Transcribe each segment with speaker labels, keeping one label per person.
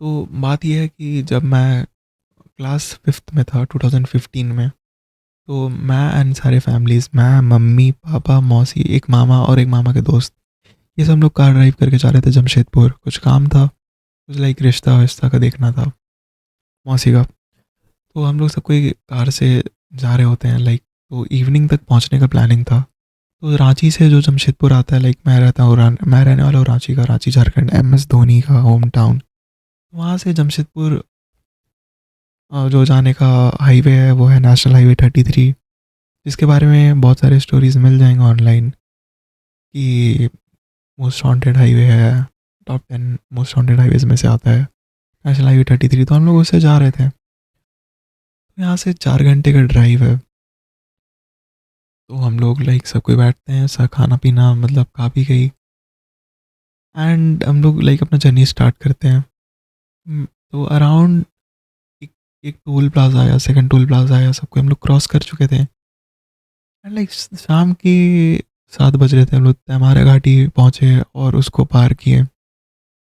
Speaker 1: तो बात ये है कि जब मैं क्लास 5th में था 2015 में, तो मैं एंड सारे फैमिलीज़, मैं, मम्मी, पापा, मौसी, एक मामा और एक मामा के दोस्त, ये सब लोग कार ड्राइव करके जा रहे थे जमशेदपुर। कुछ काम था, कुछ लाइक रिश्ता-विश्ता का देखना था, मौसी का। तो हम लोग सब कोई कार से जा रहे होते हैं लाइक, तो इवनिंग तक पहुँचने का प्लानिंग था। तो रांची से जो जमशेदपुर आता है, लाइक मैं रहता हूँ मैं रहने वाला हूँ रांची का, रांची झारखंड, एमएस धोनी का होम टाउन। वहाँ से जमशेदपुर जो जाने का हाईवे है वो है नेशनल हाईवे 33, जिसके बारे में बहुत सारे स्टोरीज़ मिल जाएंगे ऑनलाइन कि मोस्ट हॉन्टेड हाईवे है, टॉप 10 मोस्ट हॉन्टेड हाईवेज में से आता है नेशनल हाईवे 33। तो हम लोग उससे जा रहे थे। तो यहाँ से 4 घंटे का ड्राइव है। तो हम लोग लाइक सब कोई बैठते हैं, सब खाना पीना मतलब खा पी गई, एंड हम लोग लाइक अपना जर्नी स्टार्ट करते हैं। तो अराउंड एक एक टोल प्लाजा आया, सेकंड टोल प्लाजा आया, सबको हम लोग क्रॉस कर चुके थे। एंड लाइक शाम के 7 बज रहे थे, हम लोग तैमारा घाटी पहुँचे और उसको पार किए।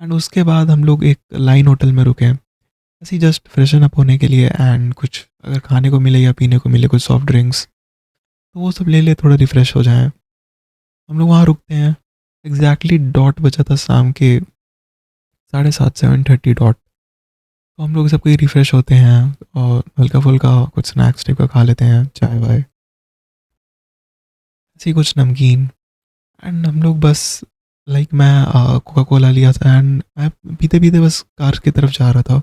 Speaker 1: एंड उसके बाद हम लोग एक लाइन होटल में रुके, ऐसे ही जस्ट फ्रेशन अप होने के लिए, एंड कुछ अगर खाने को मिले या पीने को मिले, कुछ सॉफ्ट ड्रिंक्स, तो वो सब ले ले, थोड़ा रिफ़्रेश हो जाएँ। हम लोग वहाँ रुकते हैं। एग्ज़ैक्टली डॉट बजा था शाम के 7:30, 7:30 डॉट। तो हम लोग सब कोई रिफ़्रेश होते हैं और हल्का-फुल्का कुछ स्नैक्स टाइप का खा लेते हैं, चाय-वाय, ऐसे ही कुछ नमकीन। एंड हम लोग बस लाइक मैं कोका कोला लिया था, एंड मैं पीते-पीते बस कार की तरफ जा रहा था,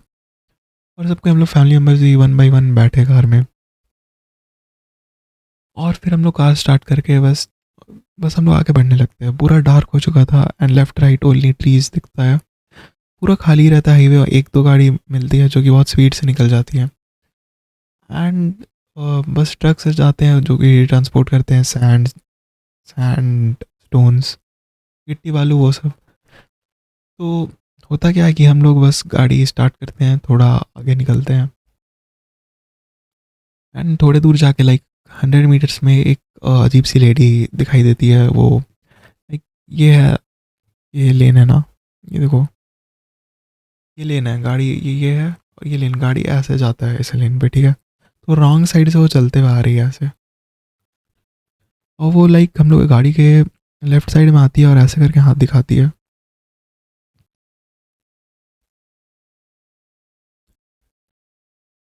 Speaker 1: और सबके हम लोग फैमिली मेंबर्स भी वन बाय वन बैठे कार में। और फिर हम लोग कार स्टार्ट करके बस बस हम लोग आगे बढ़ने लगते हैं। पूरा डार्क हो चुका था, and left right only trees दिखता है। पूरा खाली रहता है हाईवे, 1-2 गाड़ी मिलती है जो कि बहुत स्पीड से निकल जाती है। एंड बस ट्रक से जाते हैं जो कि ट्रांसपोर्ट करते हैं सैंड सैंड, स्टोन्स, गिट्टी बालू वो सब। तो होता क्या है कि हम लोग बस गाड़ी स्टार्ट करते हैं, थोड़ा आगे निकलते हैं, एंड थोड़े दूर जाके लाइक 100 मीटर्स में एक अजीब सी लेडी दिखाई देती है। वो लाइक ये है, ये लेन है ना, ये देखो, ये लेन है गाड़ी, ये है, और ये लेन गाड़ी ऐसे जाता है ऐसे लेन पे, ठीक है। तो रॉन्ग साइड से वो चलते हुए आ रही है ऐसे, और वो लाइक हम लोग गाड़ी के लेफ्ट साइड में आती है और ऐसे करके हाथ दिखाती है।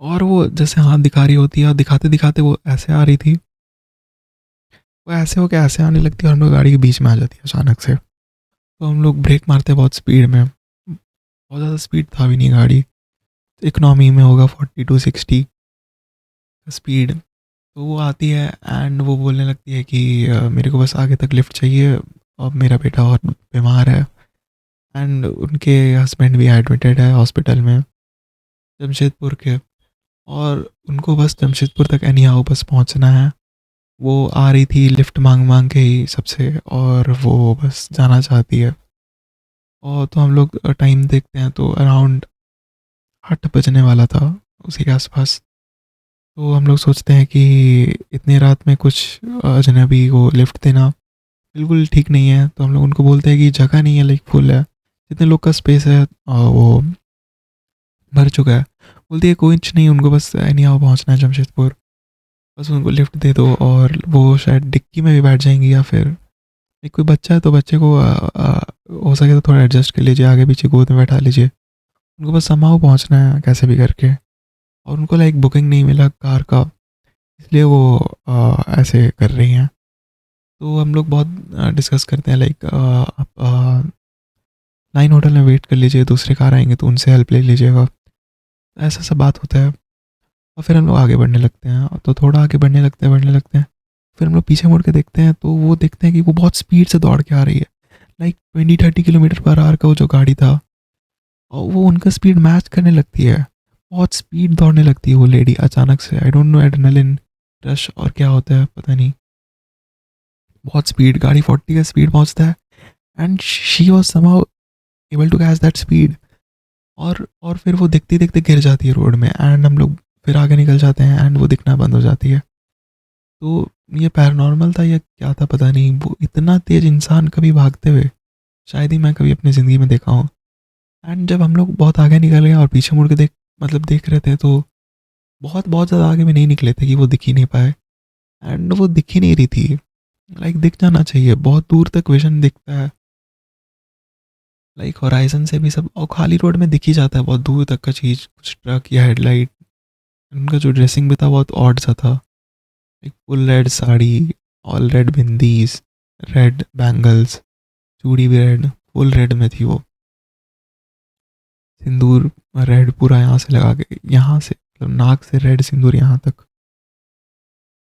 Speaker 1: और वो जैसे हाथ दिखा रही होती है, और दिखाते दिखाते वो ऐसे आ रही थी, वो ऐसे होके ऐसे आने लगती है और हम लोग गाड़ी के बीच में आ जाती है अचानक से। तो हम लोग ब्रेक मारते हैं बहुत स्पीड में, बहुत ज़्यादा स्पीड था भी नहीं गाड़ी, इकोनॉमी में होगा 40 to 60 स्पीड। तो वो आती है एंड वो बोलने लगती है कि मेरे को बस आगे तक लिफ्ट चाहिए, और मेरा बेटा और बीमार है, एंड उनके हस्बैंड भी एडमिटेड है हॉस्पिटल में जमशेदपुर के, और उनको बस जमशेदपुर तक एनी हाउ बस पहुंचना है। वो आ रही थी लिफ्ट मांग मांग के ही सबसे, और वो बस जाना चाहती है। और तो हम लोग टाइम देखते हैं तो अराउंड 8 बजने वाला था, उसी के आसपास। तो हम लोग सोचते हैं कि इतनी रात में कुछ अजनबी को लिफ्ट देना बिल्कुल ठीक नहीं है। तो हम लोग उनको बोलते हैं कि जगह नहीं है, लाइक फुल है, जितने लोग का स्पेस है वो भर चुका है। बोलती है कोई कुछ नहीं, उनको बस एनी हाउ पहुँचना है जमशेदपुर, बस उनको लिफ्ट दे दो, और वो शायद डिक्की में भी बैठ जाएंगी, या फिर एक कोई बच्चा है तो बच्चे को हो सके तो थोड़ा एडजस्ट कर लीजिए, आगे पीछे गोद में बैठा लीजिए। उनको बस समहाउ पहुँचना है कैसे भी करके, और उनको लाइक बुकिंग नहीं मिला कार का, इसलिए वो ऐसे कर रही हैं। तो हम लोग बहुत डिस्कस करते हैं लाइक आप लाइन होटल में वेट कर लीजिए, दूसरे कार आएंगे तो उनसे हेल्प ले लीजिएगा। ऐसा सब बात होता है, और फिर हम लोग आगे बढ़ने लगते हैं, तो थोड़ा आगे बढ़ने लगते हैं। फिर हम लोग पीछे मुड़ के देखते हैं, तो वो देखते हैं कि वो बहुत स्पीड से दौड़ के आ रही है, लाइक 20-30 किलोमीटर पर आवर का वो जो गाड़ी था, और वो उनका स्पीड मैच करने लगती है। बहुत स्पीड दौड़ने लगती है वो लेडी अचानक से, I don't know adrenaline rush और क्या होता है पता नहीं। बहुत स्पीड गाड़ी 40 का स्पीड पहुंचता है, and she was somehow able to catch that speed. और फिर वो देखते देखते गिर जाती है रोड में, एंड हम लोग फिर आगे निकल जाते हैं, एंड वो दिखना बंद हो जाती है। तो ये पैरानॉर्मल था या क्या था पता नहीं, वो इतना तेज इंसान कभी भागते हुए शायद ही मैं कभी अपनी ज़िंदगी में देखा हूँ। एंड जब हम लोग बहुत आगे निकल गए और पीछे मुड़ के देख रहे थे, तो बहुत बहुत ज़्यादा आगे भी नहीं निकले थे कि वो दिख ही नहीं पाए। एंड वो दिख ही नहीं रही थी। लाइक दिख जाना चाहिए, बहुत दूर तक विजन दिखता है, लाइक होराइजन से भी सब, और खाली रोड में दिख ही जाता है बहुत दूर तक का चीज़, कुछ ट्रक या हेडलाइट। उनका जो ड्रेसिंग भी था बहुत ऑड सा था, एक full red sari, all red bindis, red bangles, चूड़ी भी रेड, फुल रेड में थी वो, सिंदूर रेड पूरा यहाँ से लगा के, यहाँ से मतलब नाक से रेड सिंदूर यहाँ तक।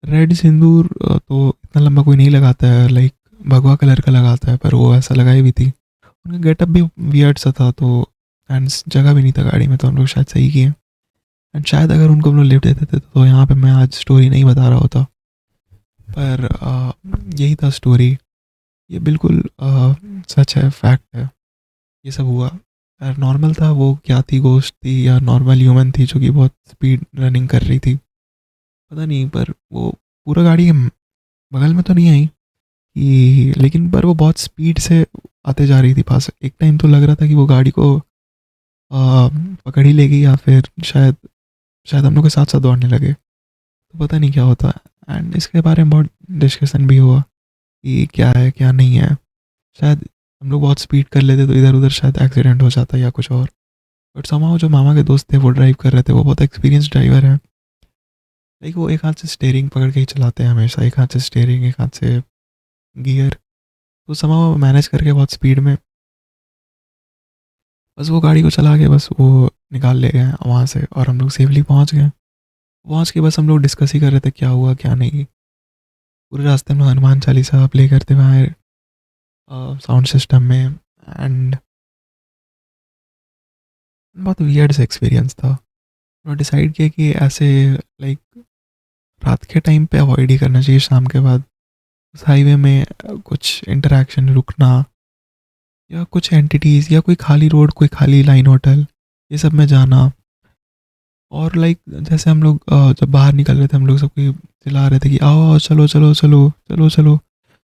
Speaker 1: रेड सिंदूर तो इतना लंबा कोई नहीं लगाता है, लाइक भगवा कलर का लगाता है, पर वो ऐसा लगाई भी थी। उनका गेटअप भी वियर्ड सा था, तो एंड जगह भी नहीं था गाड़ी में, तो हम लोग शायद सही किए। एंड शायद अगर उनको हम लोग लिफ्ट देते थे तो यहाँ पे मैं आज स्टोरी नहीं बता रहा होता। पर यही था स्टोरी। ये बिल्कुल सच है, फैक्ट है, ये सब हुआ। नॉर्मल था वो, क्या थी, गोश्त थी या नॉर्मल ह्यूमन थी जो कि बहुत स्पीड रनिंग कर रही थी, पता नहीं। पर वो पूरा गाड़ी के बगल में तो नहीं आई कि, लेकिन पर वो बहुत स्पीड से आते जा रही थी पास। एक टाइम तो लग रहा था कि वो गाड़ी को पकड़ ही लेगी, या फिर शायद शायद हम लोग के साथ साथ दौड़ने लगे, तो पता नहीं क्या होता। एंड इसके बारे में बहुत डिस्कशन भी हुआ कि क्या है क्या नहीं है। शायद हम लोग बहुत स्पीड कर लेते तो इधर उधर शायद एक्सीडेंट हो जाता या कुछ और। बट समाओ जो मामा के दोस्त थे वो ड्राइव कर रहे थे, वो बहुत एक्सपीरियंस ड्राइवर हैं। लाइक वो एक हाथ से स्टेयरिंग पकड़ के ही चलाते हैं हमेशा, एक हाथ से स्टेयरिंग, एक हाथ से गियर। तो समाओ मैनेज करके बहुत स्पीड में बस वो गाड़ी को चला के बस वो निकाल ले गए वहाँ से, और हम लोग सेफली पहुँच गए। पहुँच के बस हम लोग डिस्कस ही कर रहे थे क्या हुआ क्या नहीं। पूरे रास्ते में हनुमान चालीसा प्ले करते हुए आए साउंड सिस्टम में। एंड बहुत वियर्ड सा एक्सपीरियंस था। और डिसाइड किया कि ऐसे लाइक रात के टाइम पे अवॉइड ही करना चाहिए, शाम के बाद उस हाईवे में कुछ इंटरेक्शन, रुकना, या कुछ एंटिटीज़, या कोई खाली रोड, कोई खाली लाइन होटल, ये सब में जाना। और लाइक जैसे हम लोग जब बाहर निकल रहे थे, हम लोग सबको चिल्ला रहे थे कि आओ आओ, चलो चलो चलो चलो चलो।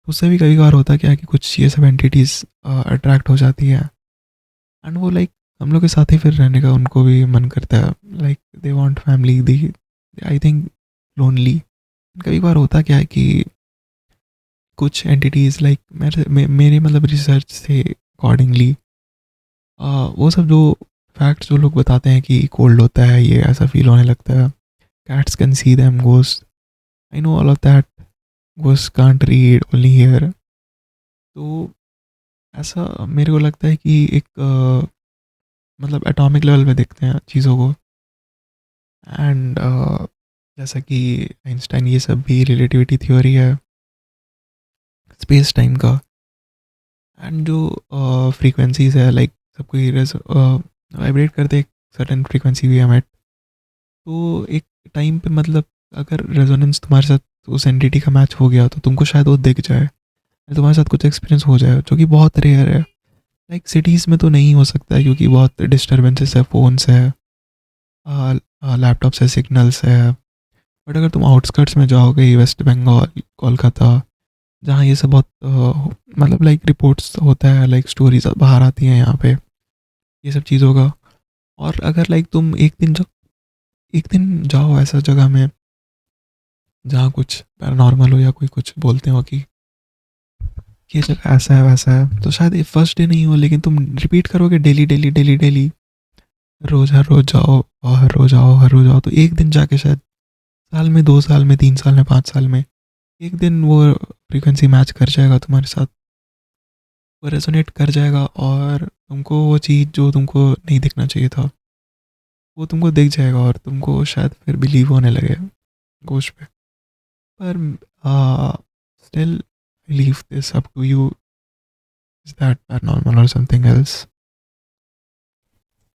Speaker 1: उससे भी कभी कभार होता क्या है कि कुछ ये सब एंटिटीज़ अट्रैक्ट हो जाती है। एंड वो लाइक हम लोग के साथ ही फिर रहने का उनको भी मन करता है, like they want family, they I think lonely. कभी बार होता क्या है कि कुछ एंटिटीज़ लाइक मेरे मतलब रिसर्च से अकॉर्डिंगली वो सब जो फैक्ट्स जो लोग बताते हैं कि कोल्ड होता है, ये ऐसा फील होने लगता है, cats can see them ghost, I know all of that, ghost can't read only here. तो ऐसा मेरे को लगता है कि एक मतलब एटॉमिक लेवल पे देखते हैं चीज़ों को। एंड जैसा कि आइंस्टाइन ये सब भी रिलेटिविटी थ्योरी है स्पेस टाइम का। एंड जो फ्रीक्वेंसीज है लाइक सब कोई वाइब्रेट करते एक सर्टेन फ्रीक्वेंसी भी है। तो एक टाइम पे मतलब अगर रेजोनेंस तुम्हारे साथ उस एंटिटी का मैच हो गया तो तुमको शायद वो दिख जाए, तुम्हारे साथ कुछ एक्सपीरियंस हो जाए, जो कि बहुत रेयर है। लाइक सिटीज़ में तो नहीं हो सकता है क्योंकि बहुत डिस्टर्बेंसेस है, फ़ोन्स है, लैपटॉप से सिग्नल्स है। बट अगर तुम आउटस्कर्ट्स में जाओगे, वेस्ट बंगाल, कोलकाता, जहाँ ये सब बहुत मतलब लाइक रिपोर्ट्स होता है, लाइक स्टोरीज बाहर आती हैं यहाँ पे ये सब चीज़ों का। और अगर लाइक तुम एक दिन जाओ ऐसा जगह में जहाँ कुछ पैरानॉर्मल हो, या कोई कुछ बोलते हो कि ये जगह ऐसा है वैसा है, तो शायद ये फर्स्ट डे नहीं हो, लेकिन तुम रिपीट करोगे डेली डेली डेली डेली, रोज़ हर रोज़ जाओ और हर रोज़ आओ हर रोज़ आओ, तो एक दिन जाके शायद साल में, 2 साल में, 3 साल में, 5 साल में एक दिन वो फ्रीक्वेंसी मैच कर जाएगा तुम्हारे साथ, वो रेजोनेट कर जाएगा, और तुमको वो चीज़ जो तुमको नहीं दिखना चाहिए था वो तुमको दिख जाएगा, और तुमको शायद फिर बिलीव होने लगे घोष पे। पर still leave this up to you, is that paranormal और समथिंग एल्स।